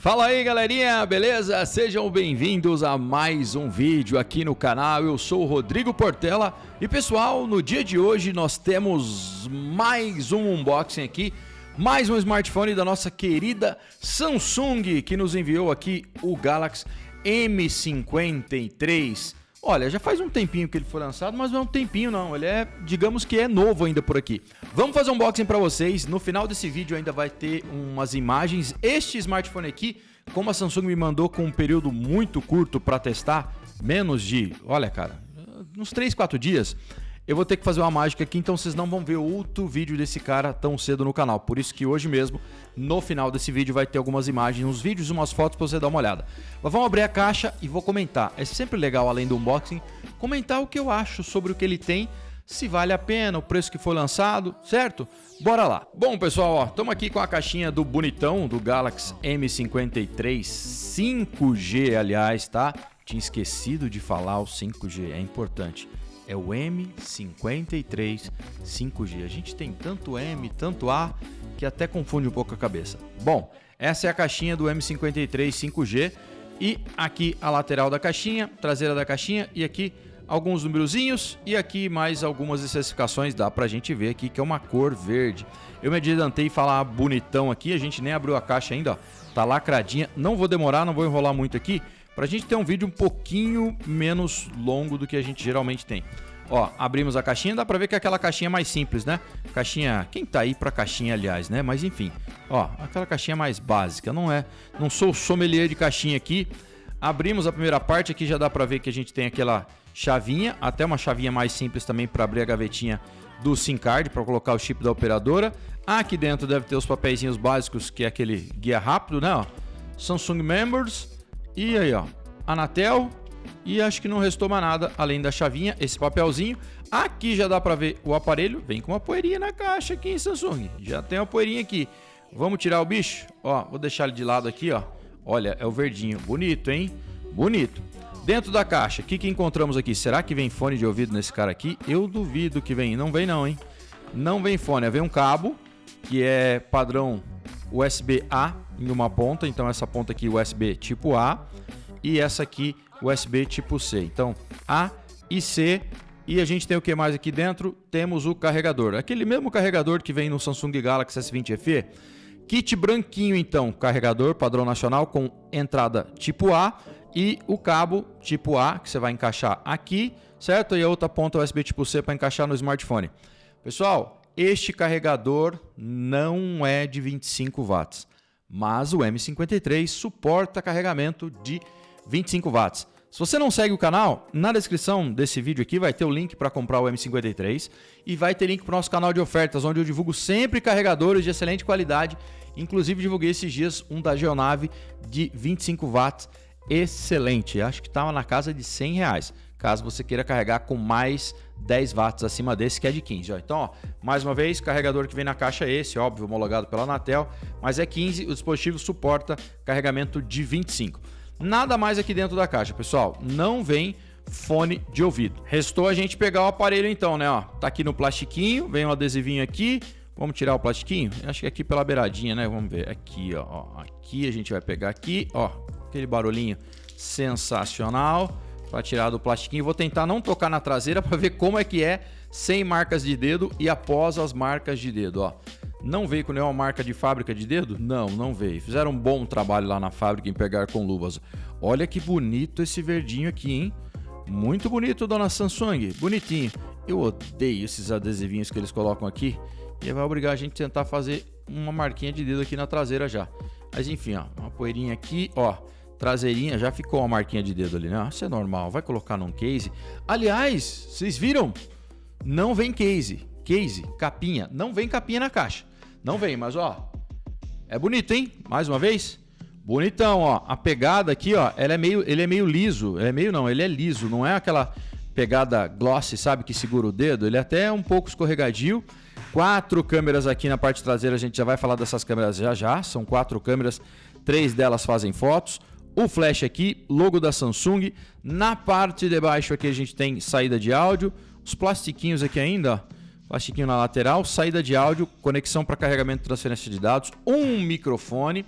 Fala aí galerinha, beleza? Sejam bem-vindos a mais um vídeo aqui no canal. Eu sou o Rodrigo Portela e pessoal, no dia de hoje nós temos mais um unboxing aqui, mais um smartphone da nossa querida Samsung que nos enviou aqui o Galaxy M53. Olha, já faz um tempinho que ele foi lançado, mas não é um tempinho não, ele é, digamos que é novo ainda por aqui. Vamos fazer um unboxing para vocês, no final desse vídeo ainda vai ter umas imagens. Este smartphone aqui, como a Samsung me mandou com um período muito curto para testar, menos de, olha cara, uns 3, 4 dias, eu vou ter que fazer uma mágica aqui, então vocês não vão ver outro vídeo desse cara tão cedo no canal. Por isso que hoje mesmo, no final desse vídeo, vai ter algumas imagens, uns vídeos, umas fotos para você dar uma olhada. Mas vamos abrir a caixa e vou comentar. É sempre legal, além do unboxing, comentar o que eu acho sobre o que ele tem, se vale a pena, o preço que foi lançado, certo? Bora lá. Bom, pessoal, estamos aqui com a caixinha do bonitão, do Galaxy M53 5G, aliás, tá? Tinha esquecido de falar o 5G, é importante. É o M53 5G. A gente tem tanto M, tanto A, que até confunde um pouco a cabeça. Bom, essa é a caixinha do M53 5G. E aqui a lateral da caixinha, traseira da caixinha. E aqui alguns numerozinhos. E aqui mais algumas especificações. Dá pra gente ver aqui que é uma cor verde. Eu me adiantei falar bonitão aqui. A gente nem abriu a caixa ainda, ó. Tá lacradinha. Não vou demorar, não vou enrolar muito aqui, pra gente ter um vídeo um pouquinho menos longo do que a gente geralmente tem. Ó, abrimos a caixinha, dá pra ver que é aquela caixinha mais simples, né? Caixinha, quem tá aí pra caixinha, aliás, né? Mas enfim, ó, aquela caixinha mais básica, não sou sommelier de caixinha aqui. Abrimos a primeira parte, aqui já dá pra ver que a gente tem aquela chavinha, até uma chavinha mais simples também pra abrir a gavetinha do SIM card, pra colocar o chip da operadora. Aqui dentro deve ter os papeizinhos básicos, que é aquele guia rápido, né? Ó, Samsung Members. E aí, ó, Anatel, e acho que não restou mais nada além da chavinha, esse papelzinho. Aqui já dá pra ver o aparelho, vem com uma poeirinha na caixa aqui em Samsung, já tem uma poeirinha aqui. Vamos tirar o bicho? Ó, vou deixar ele de lado aqui, ó. Olha, é o verdinho, bonito, hein? Bonito. Dentro da caixa, o que encontramos aqui? Será que vem fone de ouvido nesse cara aqui? Eu duvido que vem, não vem não, hein? Não vem fone, vem um cabo, que é padrão USB-A em uma ponta, então essa ponta aqui USB tipo A e essa aqui USB tipo C. Então A e C, e a gente tem o que mais aqui dentro? Temos o carregador, aquele mesmo carregador que vem no Samsung Galaxy S20 FE. Kit branquinho então, carregador padrão nacional com entrada tipo A e o cabo tipo A que você vai encaixar aqui, certo? E a outra ponta USB tipo C para encaixar no smartphone. Pessoal, este carregador não é de 25 watts, mas o M53 suporta carregamento de 25 watts. Se você não segue o canal, na descrição desse vídeo aqui vai ter o link para comprar o M53 e vai ter link para o nosso canal de ofertas, onde eu divulgo sempre carregadores de excelente qualidade. Inclusive divulguei esses dias um da Geonave de 25 watts, excelente. Acho que estava na casa de R$100. Caso você queira carregar com mais 10 watts acima desse, que é de 15. Ó. Então, ó, mais uma vez, carregador que vem na caixa é esse, óbvio, homologado pela Anatel, mas é 15, o dispositivo suporta carregamento de 25. Nada mais aqui dentro da caixa, pessoal, não vem fone de ouvido. Restou a gente pegar o aparelho então, né? Ó, tá aqui no plastiquinho, vem um adesivinho aqui, vamos tirar o plastiquinho? Acho que é aqui pela beiradinha, né? Vamos ver, aqui, ó, aqui a gente vai pegar aqui, ó, aquele barulhinho sensacional. Para tirar do plastiquinho, vou tentar não tocar na traseira para ver como é que é sem marcas de dedo e após as marcas de dedo, ó. Não veio com nenhuma marca de fábrica de dedo? Não veio. Fizeram um bom trabalho lá na fábrica em pegar com luvas. Olha que bonito esse verdinho aqui, hein? Muito bonito, dona Samsung, bonitinho. Eu odeio esses adesivinhos que eles colocam aqui e vai obrigar a gente a tentar fazer uma marquinha de dedo aqui na traseira já. Mas enfim, ó, uma poeirinha aqui, ó. Traseirinha, já ficou uma marquinha de dedo ali, né? Isso é normal, vai colocar num case. Aliás, vocês viram? Não vem case, capinha. Não vem capinha na caixa. Não vem, mas ó, é bonito, hein? Mais uma vez, bonitão, ó. A pegada aqui, ó, ele é meio liso. Ele é liso, não é aquela pegada glossy, sabe, que segura o dedo. Ele é até um pouco escorregadio. 4 câmeras aqui na parte traseira, a gente já vai falar dessas câmeras já. São 4 câmeras, 3 delas fazem fotos. O flash aqui, logo da Samsung. Na parte de baixo aqui a gente tem saída de áudio. Os plastiquinhos aqui ainda, ó. Plastiquinho na lateral, saída de áudio, conexão para carregamento e transferência de dados. Um microfone.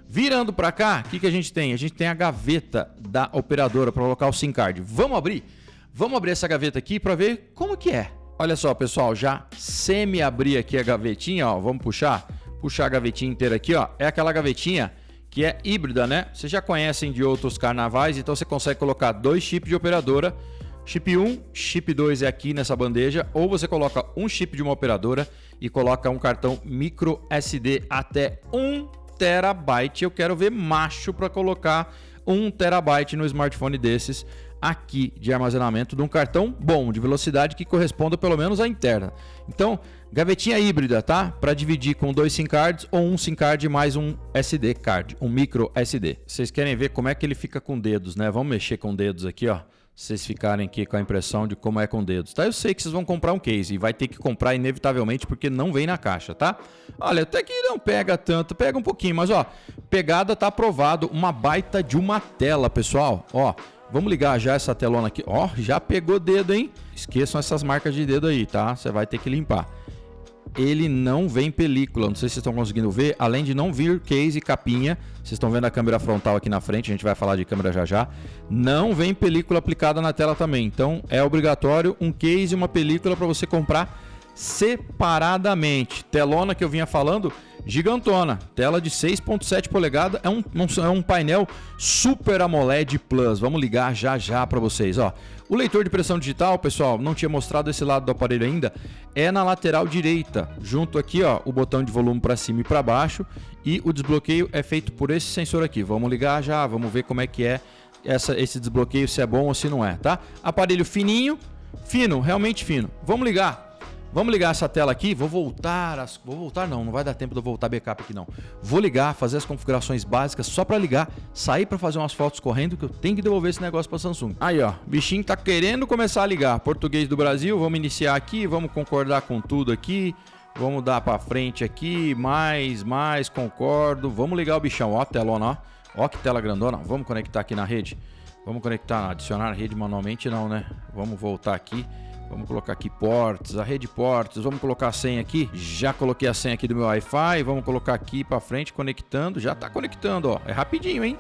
Virando para cá, o que a gente tem? A gente tem a gaveta da operadora para colocar o SIM card. Vamos abrir? Vamos abrir essa gaveta aqui para ver como que é. Olha só, pessoal, já semi-abri aqui a gavetinha, ó. Vamos puxar a gavetinha inteira aqui, ó. É aquela gavetinha que é híbrida, né? Vocês já conhecem de outros carnavais, então você consegue colocar 2 chips de operadora. Chip 1, chip 2 é aqui nessa bandeja, ou você coloca um chip de uma operadora e coloca um cartão micro SD até 1 terabyte. Eu quero ver macho para colocar 1 terabyte no smartphone desses aqui de armazenamento de um cartão bom, de velocidade que corresponda pelo menos à interna. Então, gavetinha híbrida, tá? Para dividir com 2 SIM cards ou um SIM card mais um SD card, um micro SD. Vocês querem ver como é que ele fica com dedos, né? Vamos mexer com dedos aqui, ó. Vocês ficarem aqui com a impressão de como é com dedos, tá? Eu sei que vocês vão comprar um case e vai ter que comprar inevitavelmente porque não vem na caixa, tá? Olha, até que não pega tanto, pega um pouquinho, mas ó, pegada tá aprovado, uma baita de uma tela, pessoal, ó. Vamos ligar já essa telona aqui, ó, já pegou dedo, hein? Esqueçam essas marcas de dedo aí, tá? Você vai ter que limpar. Ele não vem película, não sei se vocês estão conseguindo ver, além de não vir case e capinha, vocês estão vendo a câmera frontal aqui na frente, a gente vai falar de câmera já já, não vem película aplicada na tela também, então é obrigatório um case e uma película para você comprar separadamente. Telona que eu vinha falando, gigantona, tela de 6.7 polegadas, é um painel Super AMOLED Plus. Vamos ligar já já para vocês, ó. O leitor de impressão digital, pessoal, não tinha mostrado esse lado do aparelho ainda, é na lateral direita, junto aqui, ó, o botão de volume para cima e para baixo, e o desbloqueio é feito por esse sensor aqui. Vamos ligar já, vamos ver como é que é esse desbloqueio, se é bom ou se não é, tá? Aparelho fininho, fino, realmente fino. Vamos ligar. Vamos ligar essa tela aqui, vou voltar, não vai dar tempo de eu voltar backup aqui não. Vou ligar, fazer as configurações básicas só para ligar, sair para fazer umas fotos correndo que eu tenho que devolver esse negócio para Samsung. Aí ó, bichinho tá querendo começar a ligar, português do Brasil, vamos iniciar aqui, vamos concordar com tudo aqui, vamos dar para frente aqui, mais, concordo, vamos ligar o bichão, ó, telona, ó que tela grandona, vamos conectar aqui na rede, vamos conectar, adicionar a rede manualmente não, né, vamos voltar aqui. Vamos colocar aqui ports, a rede ports, vamos colocar a senha aqui. Já coloquei a senha aqui do meu Wi-Fi, vamos colocar aqui para frente, conectando. Já tá conectando, ó. É rapidinho, hein?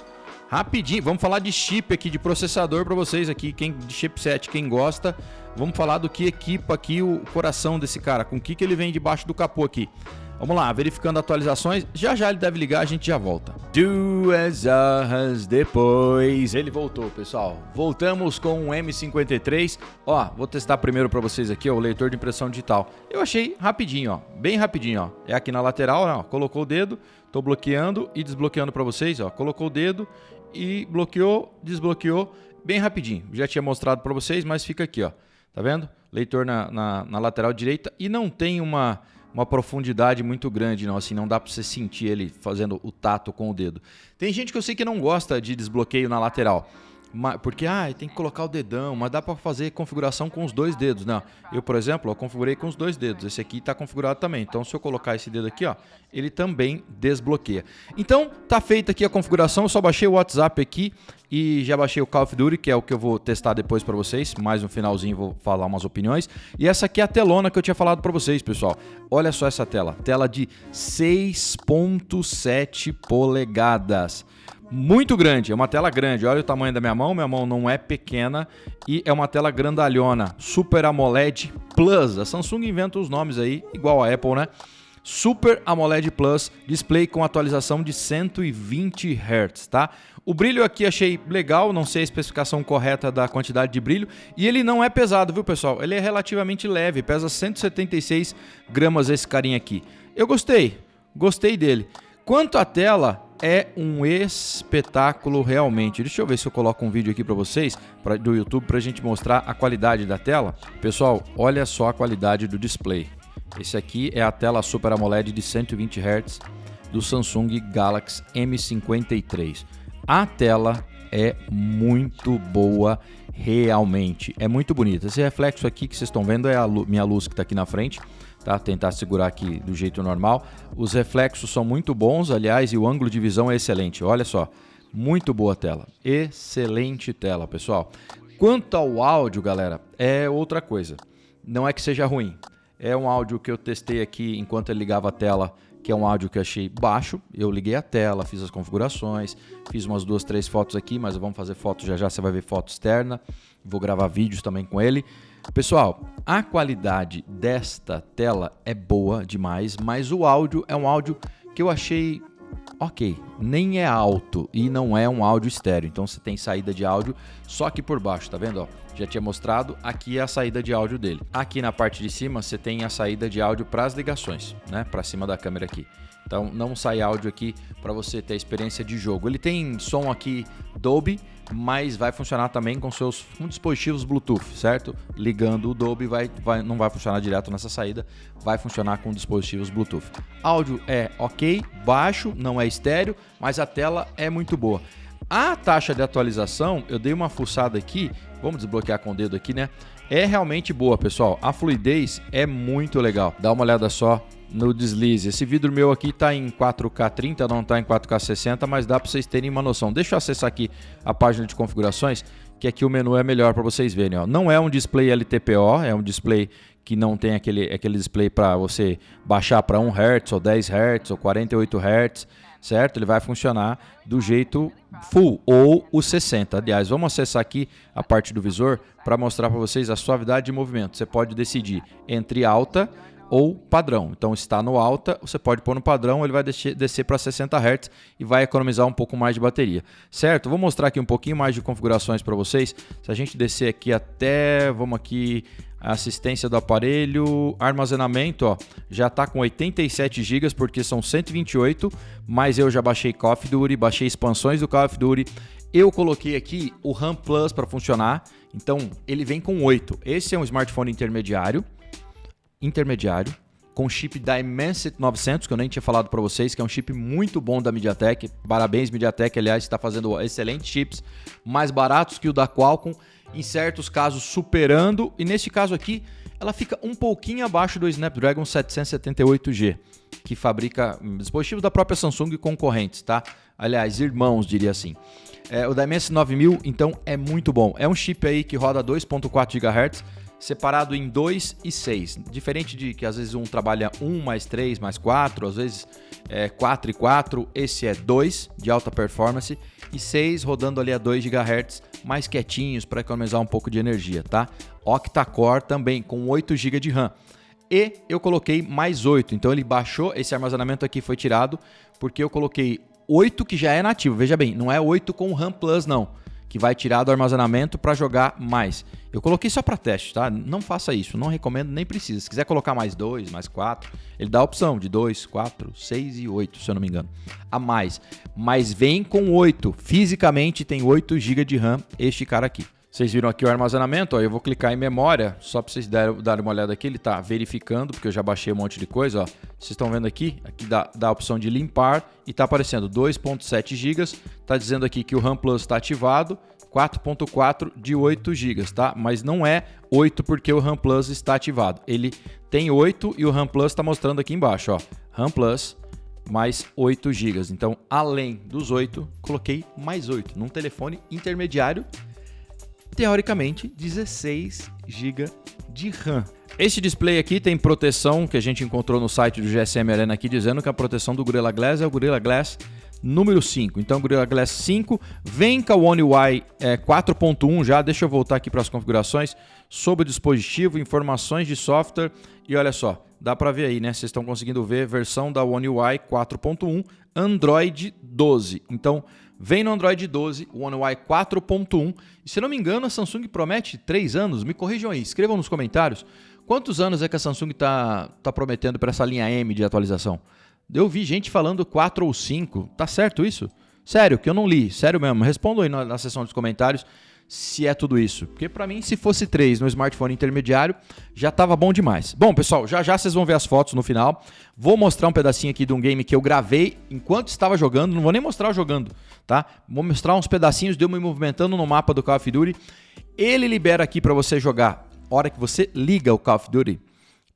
Rapidinho. Vamos falar de chip aqui, de processador para vocês aqui, de chipset, quem gosta. Vamos falar do que equipa aqui o coração desse cara, com o que ele vem debaixo do capô aqui. Vamos lá, verificando atualizações. Já já ele deve ligar, a gente já volta. 2 horas depois, ele voltou, pessoal. Voltamos com o M53. Ó, vou testar primeiro para vocês aqui, ó, o leitor de impressão digital. Eu achei rapidinho, ó, bem rapidinho, ó. É aqui na lateral, ó, colocou o dedo, tô bloqueando e desbloqueando para vocês, ó. Colocou o dedo e bloqueou, desbloqueou, bem rapidinho. Já tinha mostrado para vocês, mas fica aqui, ó. Tá vendo? Leitor na lateral direita e não tem uma profundidade muito grande, não, assim, não dá para você sentir ele fazendo o tato com o dedo. Tem gente que eu sei que não gosta de desbloqueio na lateral, porque tem que colocar o dedão, mas dá para fazer configuração com os 2 dedos, né? Eu, por exemplo, eu configurei com os 2 dedos, esse aqui está configurado também, então se eu colocar esse dedo aqui, ó, ele também desbloqueia. Então, tá feita aqui a configuração, eu só baixei o WhatsApp aqui e já baixei o Call of Duty, que é o que eu vou testar depois para vocês, mais no finalzinho vou falar umas opiniões. E essa aqui é a telona que eu tinha falado para vocês, pessoal. Olha só essa tela de 6.7 polegadas. Muito grande, é uma tela grande, olha o tamanho da minha mão não é pequena e é uma tela grandalhona, Super AMOLED Plus, a Samsung inventa os nomes aí, igual a Apple, né? Super AMOLED Plus, display com atualização de 120 Hz, tá? O brilho aqui achei legal, não sei a especificação correta da quantidade de brilho e ele não é pesado, viu pessoal? Ele é relativamente leve, pesa 176 gramas esse carinha aqui. Eu gostei dele. Quanto à tela, é um espetáculo realmente. Deixa eu ver se eu coloco um vídeo aqui para vocês, do YouTube, para a gente mostrar a qualidade da tela. Pessoal, olha só a qualidade do display. Esse aqui é a tela Super AMOLED de 120 Hz do Samsung Galaxy M53. A tela é muito boa realmente, é muito bonita. Esse reflexo aqui que vocês estão vendo é a minha luz que está aqui na frente. Tá? Tentar segurar aqui do jeito normal. Os reflexos são muito bons, aliás, e o ângulo de visão é excelente. Olha só, muito boa tela. Excelente tela, pessoal. Quanto ao áudio, galera, é outra coisa. Não é que seja ruim. É um áudio que eu testei aqui enquanto ele ligava a tela, que é um áudio que eu achei baixo. Eu liguei a tela, fiz as configurações, fiz umas 2, 3 fotos aqui, mas vamos fazer foto já já, você vai ver foto externa. Vou gravar vídeos também com ele. Pessoal, a qualidade desta tela é boa demais, mas o áudio é um áudio que eu achei ok, nem é alto e não é um áudio estéreo, então você tem saída de áudio só aqui por baixo, tá vendo? Ó, já tinha mostrado, aqui é a saída de áudio dele. Aqui na parte de cima você tem a saída de áudio para as ligações, né? Para cima da câmera aqui. Então não sai áudio aqui para você ter experiência de jogo. Ele tem som aqui Dolby, mas vai funcionar também com seus dispositivos Bluetooth, certo? Ligando o Dolby não vai funcionar direto nessa saída, vai funcionar com dispositivos Bluetooth. Áudio é ok, baixo, não é estéreo, mas a tela é muito boa. A taxa de atualização, eu dei uma fuçada aqui, vamos desbloquear com o dedo aqui, né? É realmente boa, pessoal. A fluidez é muito legal. Dá uma olhada só no deslize. Esse vidro meu aqui está em 4K 30, não está em 4K 60, mas dá para vocês terem uma noção. Deixa eu acessar aqui a página de configurações, que aqui o menu é melhor para vocês verem. Ó. Não é um display LTPO, é um display que não tem aquele display para você baixar para 1 Hz, ou 10 Hz, ou 48 Hz, certo? Ele vai funcionar do jeito full, ou o 60. Aliás, vamos acessar aqui a parte do visor para mostrar para vocês a suavidade de movimento. Você pode decidir entre alta ou padrão. Então está no alta, você pode pôr no padrão, ele vai descer para 60 Hz e vai economizar um pouco mais de bateria. Certo? Vou mostrar aqui um pouquinho mais de configurações para vocês. Se a gente descer aqui até, vamos aqui, assistência do aparelho, armazenamento, ó, já está com 87 GB porque são 128, mas eu já baixei Call of Duty, baixei expansões do Call of Duty. Eu coloquei aqui o RAM Plus para funcionar, então ele vem com 8. Esse é um smartphone intermediário, com chip Dimensity 900, que eu nem tinha falado para vocês, que é um chip muito bom da MediaTek. Parabéns, MediaTek, aliás, está fazendo excelentes chips, mais baratos que o da Qualcomm, em certos casos superando, e nesse caso aqui, ela fica um pouquinho abaixo do Snapdragon 778G, que fabrica dispositivos da própria Samsung e concorrentes, tá? Aliás, irmãos, diria assim. O Dimensity 9000, então, é muito bom. É um chip aí que roda 2.4 GHz, separado em 2 e 6. Diferente de que às vezes um trabalha 1 mais 3 mais 4, às vezes 4 e 4, esse é 2 de alta performance e 6 rodando ali a 2 GHz, mais quietinhos para economizar um pouco de energia, tá? Octa-core também com 8 GB de RAM. E eu coloquei mais 8, então ele baixou, esse armazenamento aqui foi tirado porque eu coloquei 8 que já é nativo. Veja bem, não é 8 com RAM Plus não, que vai tirar do armazenamento para jogar mais. Eu coloquei só para teste, tá? Não faça isso, não recomendo, nem precisa. Se quiser colocar mais 2, mais 4, ele dá a opção de 2, 4, 6 e 8, se eu não me engano, a mais. Mas vem com 8, fisicamente tem 8 GB de RAM este cara aqui. Vocês viram aqui o armazenamento, ó, eu vou clicar em memória, só para vocês darem uma olhada aqui, ele está verificando, porque eu já baixei um monte de coisa, ó. Vocês estão vendo aqui dá a opção de limpar e está aparecendo 2.7 GB, está dizendo aqui que o RAM Plus está ativado, 4.4 de 8 GB, tá? Mas não é 8 porque o RAM Plus está ativado, ele tem 8 e o RAM Plus está mostrando aqui embaixo, ó, RAM Plus mais 8 GB, então além dos 8, coloquei mais 8, num telefone intermediário, teoricamente 16 GB de RAM. Este display aqui tem proteção que a gente encontrou no site do GSM Arena aqui, dizendo que a proteção do Gorilla Glass é o Gorilla Glass número 5. Então, Gorilla Glass 5 vem com a One UI 4.1 já. Deixa eu voltar aqui para as configurações sobre o dispositivo, informações de software. E olha só, dá para ver aí, né? Vocês estão conseguindo ver versão da One UI 4.1, Android 12. Então, vem no Android 12, o One UI 4.1. E se não me engano, a Samsung promete 3 anos. Me corrijam aí, escrevam nos comentários. Quantos anos é que a Samsung está prometendo para essa linha M de atualização? Eu vi gente falando 4 ou 5. Tá certo isso? Sério, que eu não li. Sério mesmo. Respondam aí na seção dos comentários se é tudo isso. Porque para mim, se fosse 3 no smartphone intermediário, já estava bom demais. Bom, pessoal, já já vocês vão ver as fotos no final. Vou mostrar um pedacinho aqui de um game que eu gravei enquanto estava jogando. Não vou nem mostrar eu jogando, tá? Vou mostrar uns pedacinhos de eu me movimentando no mapa do Call of Duty. Ele libera aqui para você jogar, hora que você liga o Call of Duty,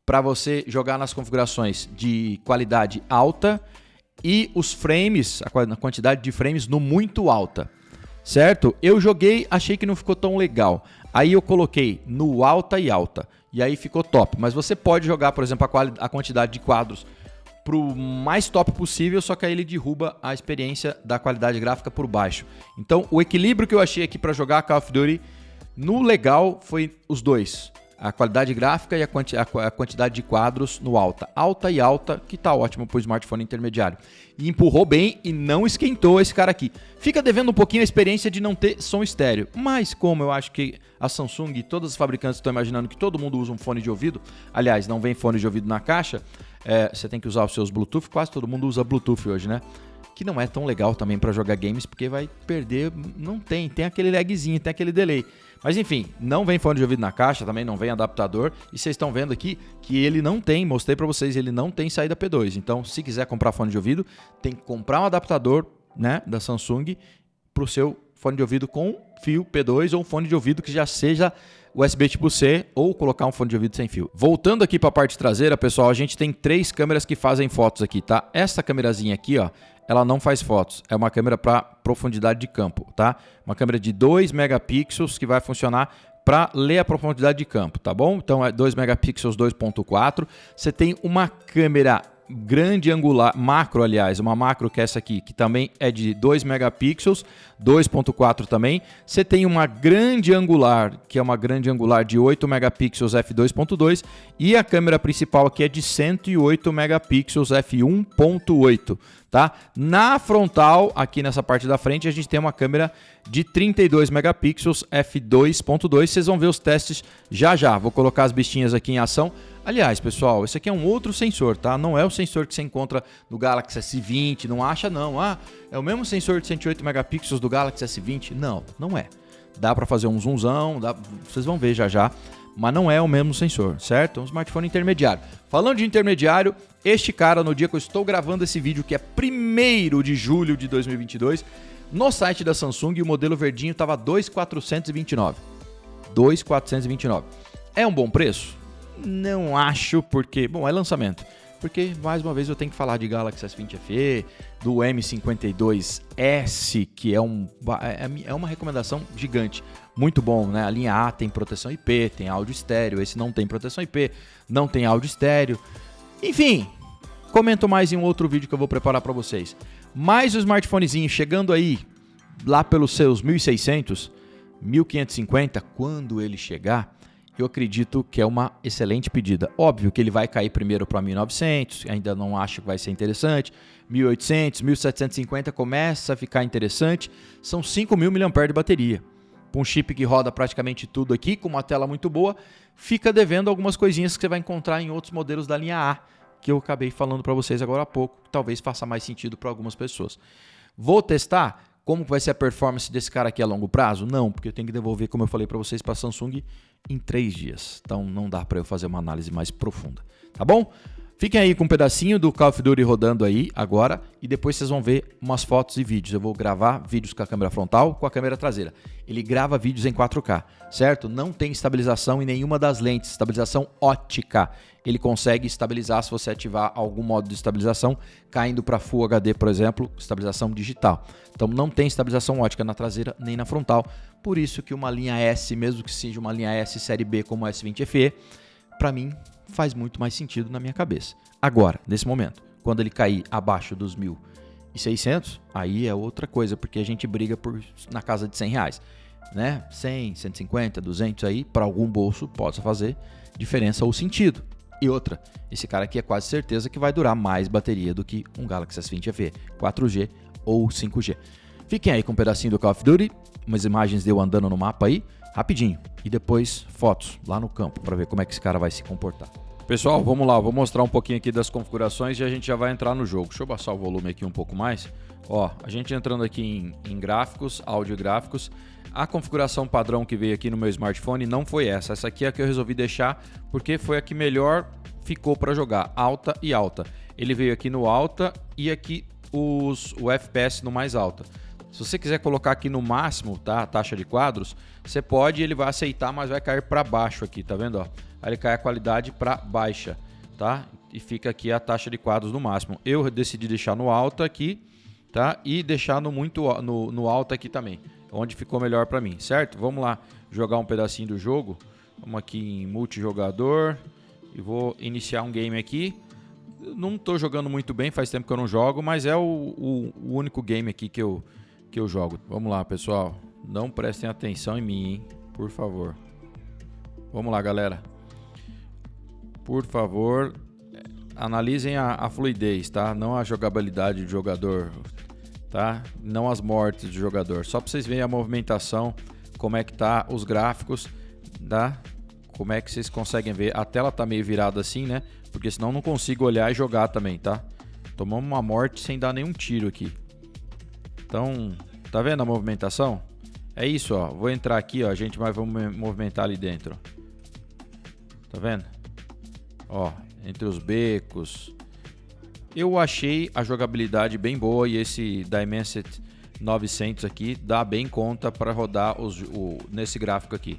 para você jogar nas configurações de qualidade alta e os frames, a quantidade de frames no muito alta. Certo? Eu joguei, achei que não ficou tão legal. Aí eu coloquei no alta e alta. E aí ficou top. Mas você pode jogar, por exemplo, a quantidade de quadros pro mais top possível, só que aí ele derruba a experiência da qualidade gráfica por baixo. Então, o equilíbrio que eu achei aqui para jogar Call of Duty no legal foi os dois. A qualidade gráfica e a quantidade de quadros no alta. Alta e alta, que tá ótimo pro smartphone intermediário. E empurrou bem e não esquentou esse cara aqui. Fica devendo um pouquinho a experiência de não ter som estéreo. Mas como eu acho que a Samsung e todas as fabricantes estão imaginando que todo mundo usa um fone de ouvido, aliás, não vem fone de ouvido na caixa, você tem que usar os seus Bluetooth, quase todo mundo usa Bluetooth hoje, né? Que não é tão legal também para jogar games, porque vai perder, não tem aquele lagzinho, tem aquele delay. Mas enfim, não vem fone de ouvido na caixa, também não vem adaptador, e vocês estão vendo aqui que ele não tem, mostrei para vocês, ele não tem saída P2. Então, se quiser comprar fone de ouvido, tem que comprar um adaptador, né, da Samsung para o seu fone de ouvido com fio P2 ou um fone de ouvido que já seja USB tipo C ou colocar um fone de ouvido sem fio. Voltando aqui para a parte traseira, pessoal, a gente tem 3 câmeras que fazem fotos aqui, tá? Essa câmerazinha aqui, ó, ela não faz fotos, é uma câmera para profundidade de campo, tá? Uma câmera de 2 megapixels que vai funcionar para ler a profundidade de campo, tá bom? Então é 2 megapixels 2.4. Você tem uma câmera grande angular, macro aliás, uma macro que é essa aqui, que também é de 2 megapixels, 2.4 também. Você tem uma grande angular, que é uma grande angular de 8 megapixels f2.2 e a câmera principal aqui é de 108 megapixels f1.8, tá? Na frontal, aqui nessa parte da frente, a gente tem uma câmera de 32 megapixels f2.2. Vocês vão ver os testes já já. Vou colocar as bichinhas aqui em ação. Aliás, pessoal, esse aqui é um outro sensor, tá? Não é o sensor que você encontra no Galaxy S20, não acha não. Ah, é o mesmo sensor de 108 megapixels do Galaxy S20? Não, não é. Dá para fazer um zoomzão, vocês vão ver já já, mas não é o mesmo sensor, certo? É um smartphone intermediário. Falando de intermediário, este cara, no dia que eu estou gravando esse vídeo, que é 1º de julho de 2022, no site da Samsung, o modelo verdinho estava 2.429. 2.429. É um bom preço? Não acho, porque... Bom, é lançamento. Porque, mais uma vez, eu tenho que falar de Galaxy S20 FE, do M52S, que é uma recomendação gigante. Muito bom, né? A linha A tem proteção IP, tem áudio estéreo. Esse não tem proteção IP, não tem áudio estéreo. Enfim, comento mais em um outro vídeo que eu vou preparar para vocês. Mais o smartphonezinho chegando aí, lá pelos seus 1.600, 1.550, quando ele chegar... Eu acredito que é uma excelente pedida. Óbvio que ele vai cair primeiro para 1.900, ainda não acho que vai ser interessante. 1.800, 1.750 começa a ficar interessante. São 5.000 mAh de bateria. Com um chip que roda praticamente tudo aqui, com uma tela muito boa, fica devendo algumas coisinhas que você vai encontrar em outros modelos da linha A, que eu acabei falando para vocês agora há pouco, que talvez faça mais sentido para algumas pessoas. Vou testar. Como vai ser a performance desse cara aqui a longo prazo? Não, porque eu tenho que devolver, como eu falei para vocês, para a Samsung em 3 dias. Então não dá para eu fazer uma análise mais profunda, tá bom? Fiquem aí com um pedacinho do Call of Duty rodando aí agora e depois vocês vão ver umas fotos e vídeos. Eu vou gravar vídeos com a câmera frontal, com a câmera traseira. Ele grava vídeos em 4K, certo? Não tem estabilização em nenhuma das lentes, estabilização ótica. Ele consegue estabilizar se você ativar algum modo de estabilização, caindo para Full HD, por exemplo, estabilização digital. Então não tem estabilização ótica na traseira nem na frontal. Por isso que uma linha S, mesmo que seja uma linha S série B como o S20 FE, para mim faz muito mais sentido na minha cabeça. Agora, nesse momento, quando ele cair abaixo dos 1.600, aí é outra coisa, porque a gente briga na casa de R$100, né? 100, 150, 200 aí, para algum bolso possa fazer diferença ou sentido. E outra, esse cara aqui é quase certeza que vai durar mais bateria do que um Galaxy S20 FE, 4G ou 5G. Fiquem aí com um pedacinho do Call of Duty, umas imagens de eu andando no mapa aí, rapidinho. E depois fotos lá no campo para ver como é que esse cara vai se comportar. Pessoal, vamos lá, vou mostrar um pouquinho aqui das configurações e a gente já vai entrar no jogo. Deixa eu baixar o volume aqui um pouco mais. Ó, a gente entrando aqui em gráficos, áudio e gráficos. A configuração padrão que veio aqui no meu smartphone não foi essa. Essa aqui é a que eu resolvi deixar porque foi a que melhor ficou para jogar, alta e alta. Ele veio aqui no alta e aqui o FPS no mais alta. Se você quiser colocar aqui no máximo, tá, a taxa de quadros, você pode, ele vai aceitar, mas vai cair para baixo aqui, tá vendo? Ó? Aí ele cai a qualidade para baixa, tá? E fica aqui a taxa de quadros no máximo. Eu decidi deixar no alto aqui, tá? E deixar no alto aqui também, onde ficou melhor para mim, certo? Vamos lá jogar um pedacinho do jogo. Vamos aqui em multijogador e vou iniciar um game aqui. não tô jogando muito bem, faz tempo que eu não jogo, mas é o único game aqui que eu jogo. Vamos lá, pessoal. Não prestem atenção em mim, hein? Por favor. Vamos lá, galera. Por favor, analisem a fluidez, tá? Não a jogabilidade do jogador, tá? Não as mortes do jogador. Só para vocês verem a movimentação, como é que tá os gráficos, tá? Como é que vocês conseguem ver. A tela tá meio virada assim, né? Porque senão eu não consigo olhar e jogar também, tá? Tomamos uma morte sem dar nenhum tiro aqui. Então, tá vendo a movimentação? É isso, ó. Vou entrar aqui, ó. A gente vai movimentar ali dentro. Tá vendo? Ó, entre os becos. Eu achei a jogabilidade bem boa e esse Dimensity 900 aqui dá bem conta para rodar nesse gráfico aqui.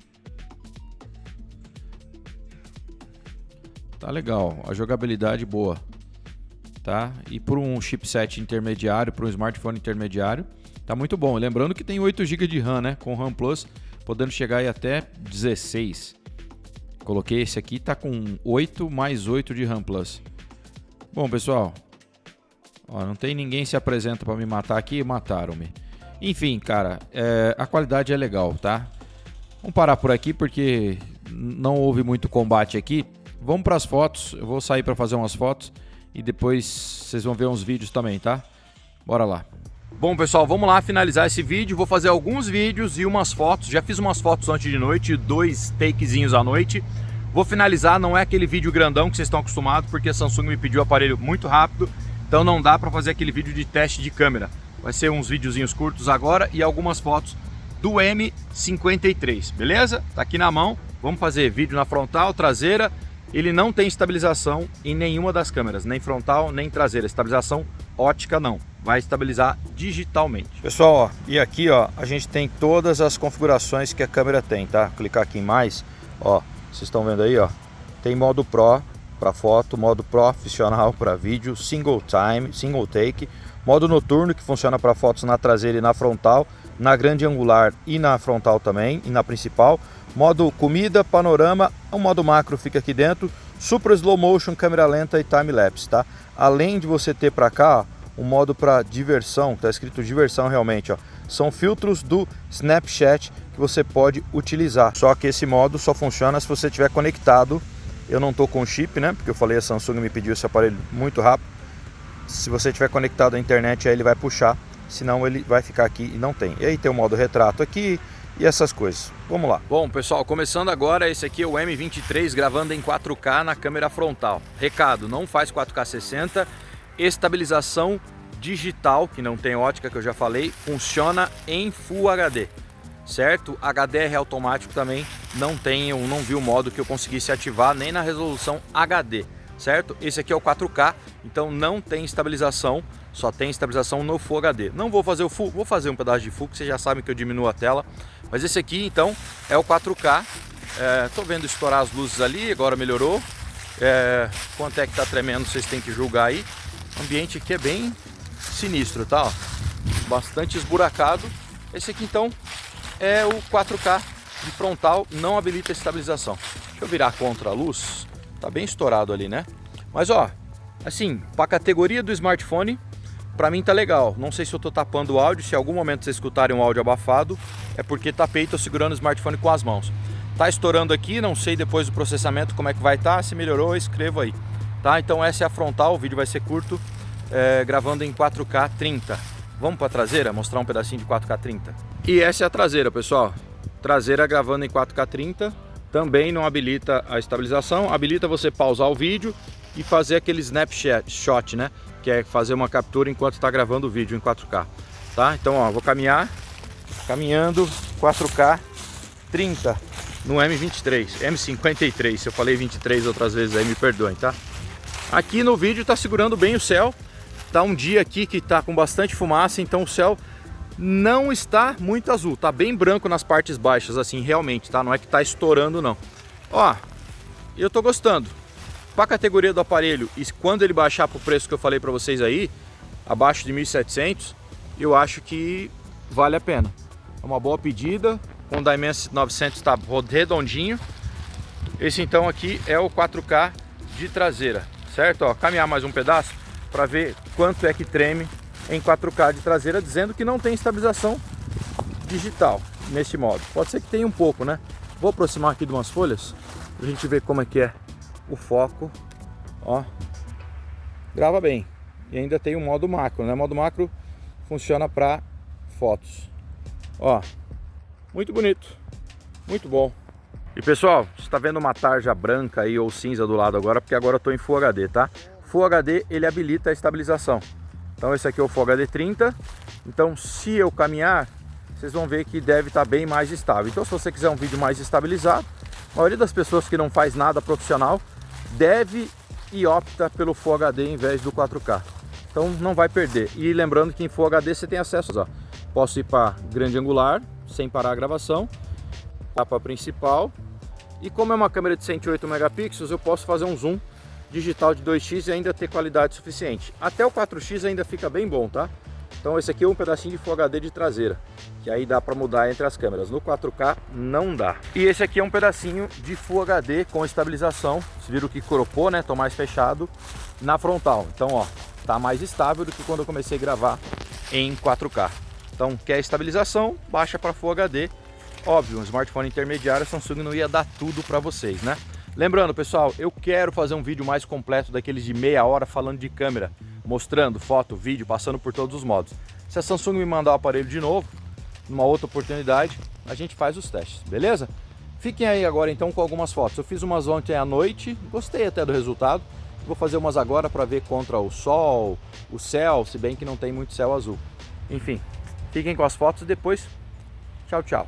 Tá legal, a jogabilidade boa, tá? E por um chipset intermediário, por um smartphone intermediário, tá muito bom. Lembrando que tem 8 GB de RAM, né? Com RAM Plus, podendo chegar aí até 16. Coloquei esse aqui, tá com 8 mais 8 de RAM Plus. Bom, pessoal, ó, não tem ninguém se apresenta para me matar aqui, mataram-me. Enfim, cara, a qualidade é legal, tá? Vamos parar por aqui porque não houve muito combate aqui. Vamos para as fotos, eu vou sair para fazer umas fotos e depois vocês vão ver uns vídeos também, tá? Bora lá. Bom, pessoal, vamos lá finalizar esse vídeo. Vou fazer alguns vídeos e umas fotos. Já fiz umas fotos antes de noite, 2 takezinhos à noite. Vou finalizar, não é aquele vídeo grandão que vocês estão acostumados, porque a Samsung me pediu o aparelho muito rápido, então não dá para fazer aquele vídeo de teste de câmera. Vai ser uns videozinhos curtos agora e algumas fotos do M53, beleza? Tá aqui na mão. Vamos fazer vídeo na frontal, traseira. Ele não tem estabilização em nenhuma das câmeras, nem frontal, nem traseira. Estabilização ótica não, vai estabilizar digitalmente. Pessoal, ó, e aqui ó, a gente tem todas as configurações que a câmera tem, tá? Clicar aqui em mais, ó, vocês estão vendo aí, ó, tem modo Pro para foto, modo profissional para vídeo, single time, single take, modo noturno que funciona para fotos na traseira e na frontal, na grande angular e na frontal também, e na principal. Modo comida, panorama, o modo macro fica aqui dentro, super slow motion, câmera lenta e time lapse, tá? Além de você ter para cá, ó, um modo para diversão, tá escrito diversão realmente, ó. São filtros do Snapchat que você pode utilizar. Só que esse modo só funciona se você estiver conectado. Eu não tô com chip, né? Porque eu falei, a Samsung me pediu esse aparelho muito rápido. Se você estiver conectado à internet, aí ele vai puxar, senão ele vai ficar aqui e não tem. E aí tem o modo retrato aqui e essas coisas. Vamos lá. Bom, pessoal, começando agora, esse aqui é o M23 gravando em 4K na câmera frontal. Recado, não faz 4K 60, estabilização digital, que não tem ótica, que eu já falei, funciona em Full HD, certo? HDR automático também não tem, eu não vi o modo que eu conseguisse ativar nem na resolução HD, certo? Esse aqui é o 4K, então não tem estabilização, só tem estabilização no Full HD. Não vou fazer o Full, vou fazer um pedaço de Full, que vocês já sabem que eu diminuo a tela, mas esse aqui então é o 4K. Tô vendo estourar as luzes ali, agora melhorou. Quanto é que tá tremendo, vocês têm que julgar aí. O ambiente aqui é bem sinistro, tá? Ó, bastante esburacado. Esse aqui então é o 4K de frontal, não habilita estabilização. Deixa eu virar contra a luz, tá bem estourado ali, né? Mas ó, assim, para a categoria do smartphone, para mim tá legal. Não sei se eu tô tapando o áudio, se em algum momento vocês escutarem um áudio abafado, é porque tapei, tô segurando o smartphone com as mãos. Tá estourando aqui, não sei depois do processamento como é que vai estar, se melhorou, escreva aí. Tá, então essa é a frontal, o vídeo vai ser curto, gravando em 4K 30. Vamos para a traseira, mostrar um pedacinho de 4K 30. E essa é a traseira, pessoal. Traseira gravando em 4K 30, também não habilita a estabilização, habilita você pausar o vídeo e fazer aquele snapshot, né? Que é fazer uma captura enquanto está gravando o vídeo em 4K. Tá? Então, ó, vou caminhando 4K 30 no M23, M53, se eu falei 23 outras vezes aí, me perdoem, tá? Aqui no vídeo tá segurando bem o céu, tá um dia aqui que tá com bastante fumaça, então o céu não está muito azul, tá bem branco nas partes baixas, assim, realmente, tá? Não é que tá estourando, não. Ó, eu tô gostando. Para a categoria do aparelho, e quando ele baixar pro preço que eu falei para vocês aí, abaixo de 1.700, eu acho que vale a pena. É uma boa pedida, com o Dimensity 900 tá redondinho. Esse então aqui é o 4K de traseira, certo? Ó, caminhar mais um pedaço para ver quanto é que treme em 4K de traseira, dizendo que não tem estabilização digital neste modo. Pode ser que tenha um pouco, né? Vou aproximar aqui de umas folhas pra gente ver como é que é o foco. Ó, grava bem. E ainda tem o modo macro, né? O modo macro funciona para fotos. Ó, muito bonito, muito bom. E pessoal, você está vendo uma tarja branca aí ou cinza do lado agora, porque agora eu estou em Full HD, tá? Full HD ele habilita a estabilização. Então esse aqui é o Full HD 30. Então se eu caminhar, vocês vão ver que deve estar bem mais estável. Então se você quiser um vídeo mais estabilizado, a maioria das pessoas que não faz nada profissional deve e opta pelo Full HD em vez do 4K. Então não vai perder. E lembrando que em Full HD você tem acesso, ó. Posso ir para grande angular sem parar a gravação, para principal. E como é uma câmera de 108 megapixels, eu posso fazer um zoom digital de 2x e ainda ter qualidade suficiente. Até o 4x ainda fica bem bom, tá? Então esse aqui é um pedacinho de Full HD de traseira, que aí dá para mudar entre as câmeras. No 4K não dá. E esse aqui é um pedacinho de Full HD com estabilização. Vocês viram que cropou, né? Tô mais fechado na frontal. Então, ó, tá mais estável do que quando eu comecei a gravar em 4K. Então, quer estabilização? Baixa para Full HD. Óbvio, um smartphone intermediário, a Samsung não ia dar tudo para vocês, né? Lembrando, pessoal, eu quero fazer um vídeo mais completo daqueles de meia hora falando de câmera, mostrando foto, vídeo, passando por todos os modos. Se a Samsung me mandar o aparelho de novo, numa outra oportunidade, a gente faz os testes, beleza? Fiquem aí agora então com algumas fotos. Eu fiz umas ontem à noite, gostei até do resultado. Vou fazer umas agora para ver contra o sol, o céu, se bem que não tem muito céu azul. Enfim, fiquem com as fotos e depois, tchau, tchau.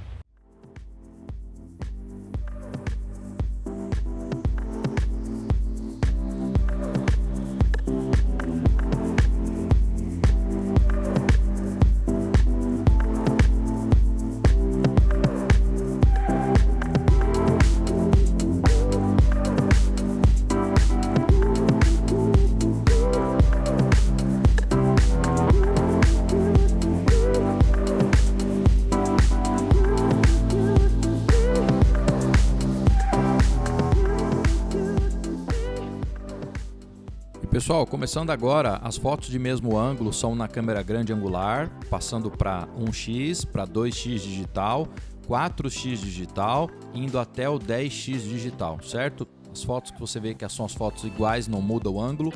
Pessoal, começando agora, as fotos de mesmo ângulo são na câmera grande angular, passando para 1x, para 2x digital, 4x digital, indo até o 10x digital, certo? As fotos que você vê que são as fotos iguais, não muda o ângulo,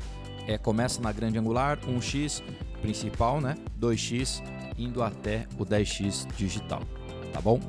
começa na grande angular, 1x principal, né? 2x, indo até o 10x digital, tá bom?